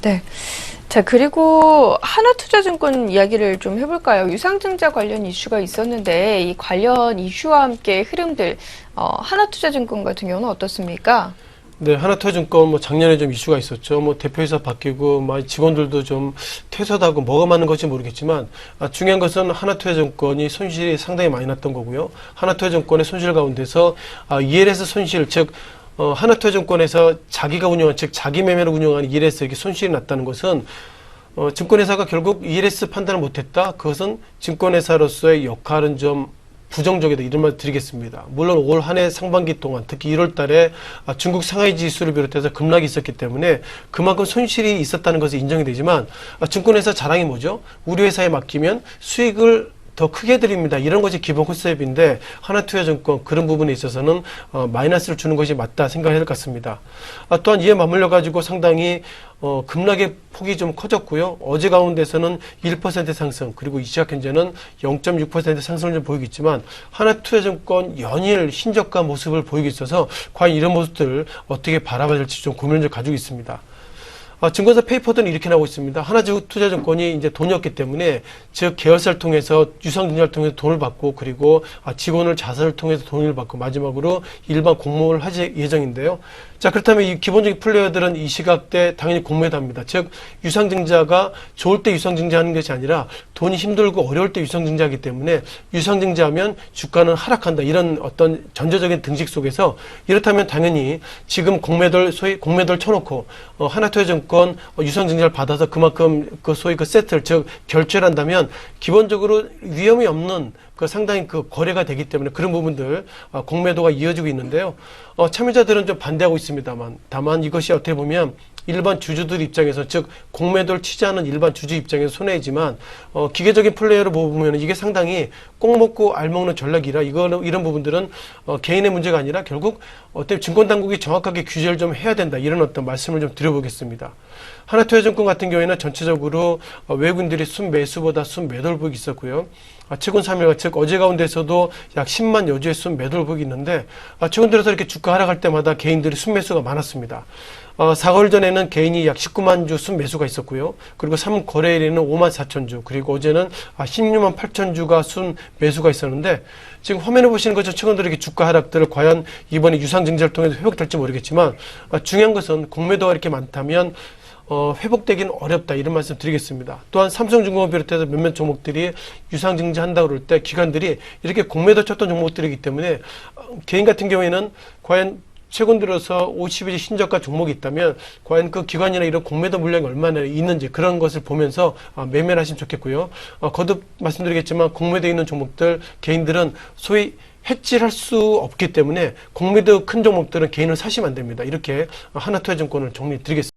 네. 자, 그리고 하나투자증권 이야기를 좀 해볼까요? 유상증자 관련 이슈가 있었는데 이 관련 이슈와 함께 흐름들, 하나투자증권 같은 경우는 어떻습니까? 네, 하나투자증권 뭐 작년에 좀 이슈가 있었죠. 뭐 대표이사 바뀌고 뭐 직원들도 좀 퇴사도 하고 뭐가 맞는 건지 모르겠지만 중요한 것은 하나투자증권이 손실이 상당히 많이 났던 거고요. 하나투자증권의 손실 가운데서 ELS 손실, 즉 하나투자증권에서 자기가 운영한, 즉 자기 매매로 운영하는 ELS에게 손실이 났다는 것은 증권회사가 결국 ELS 판단을 못했다. 그것은 증권회사로서의 역할은 좀 부정적이다, 이런 말 드리겠습니다. 물론 올 한 해 상반기 동안 특히 1월 달에 중국 상하이 지수를 비롯해서 급락이 있었기 때문에 그만큼 손실이 있었다는 것이 인정이 되지만 증권회사 자랑이 뭐죠? 우리 회사에 맡기면 수익을 더 크게 드립니다. 이런 것이 기본 컨셉인데 하나투자증권 그런 부분에 있어서는 마이너스를 주는 것이 맞다 생각해야 될 것 같습니다. 또한 이에 맞물려 가지고 상당히 급락의 폭이 좀 커졌고요. 어제 가운데서는 1% 상승, 그리고 이 시각 현재는 0.6% 상승을 좀 보이고 있지만 하나투자증권 연일 신저가 모습을 보이고 있어서 과연 이런 모습들을 어떻게 바라봐야 될지 좀 고민을 좀 가지고 있습니다. 증권사 페이퍼들은 이렇게 나오고 있습니다. 하나투자증권이 이제 돈이 없기 때문에, 즉 계열사를 통해서 유상증자를 통해서 돈을 받고, 그리고 직원을 자사를 통해서 돈을 받고, 마지막으로 일반 공모를 할 예정인데요. 자, 그렇다면 이 기본적인 플레이어들은 이 시각대 당연히 공모에도 합니다. 즉 유상증자가 좋을 때 유상증자하는 것이 아니라 돈이 힘들고 어려울 때 유상증자하기 때문에 유상증자하면 주가는 하락한다, 이런 어떤 전제적인 등식 속에서, 이렇다면 당연히 지금 공매도를 소위 공매도를 쳐놓고 하나투자증권 유상증자를 받아서 그만큼 그 소위 그 세트를, 즉 결제를 한다면 기본적으로 위험이 없는 상당히 그 거래가 되기 때문에 그런 부분들 공매도가 이어지고 있는데요. 참여자들은 좀 반대하고 있습니다만, 다만 이것이 어떻게 보면 일반 주주들 입장에서, 즉 공매도를 치지 않은 일반 주주 입장에서 손해이지만 기계적인 플레이어로 보면 이게 상당히 꼭 먹고 알 먹는 전략이라, 이런 부분들은 개인의 문제가 아니라 결국 어떤 증권당국이 정확하게 규제를 좀 해야 된다, 이런 어떤 말씀을 좀 드려보겠습니다. 하나투자증권 같은 경우에는 전체적으로 외국인들이 순매수보다 순매도를 보이고 있었고요. 최근 3일, 즉 어제 가운데서도 약 10만 여주의 순매도를 보이고 있는데, 최근 들어서 이렇게 주가 하락할 때마다 개인들이 순매수가 많았습니다. 4개월 전에는 개인이 약 19만 주 순매수가 있었고요. 그리고 3거래일에는 5만 4천 주, 그리고 어제는 16만 8천 주가 순매수가 있었는데, 지금 화면에 보시는 것처럼 최근 들어 이렇게 주가 하락들을 과연 이번에 유상증자를 통해서 회복될지 모르겠지만, 중요한 것은 공매도가 이렇게 많다면 회복되기는 어렵다, 이런 말씀 드리겠습니다. 또한 삼성중공업 비롯해서 몇몇 종목들이 유상증자한다고 그럴 때 기관들이 이렇게 공매도 쳤던 종목들이기 때문에 개인 같은 경우에는 과연 최근 들어서 50일이 신저가 종목이 있다면 과연 그 기관이나 이런 공매도 물량이 얼마나 있는지, 그런 것을 보면서 매매를 하시면 좋겠고요. 거듭 말씀드리겠지만 공매도에 있는 종목들 개인들은 소위 해지할 수 없기 때문에 공매도 큰 종목들은 개인을 사시면 안 됩니다. 이렇게 하나투자증권을 정리해 드리겠습니다.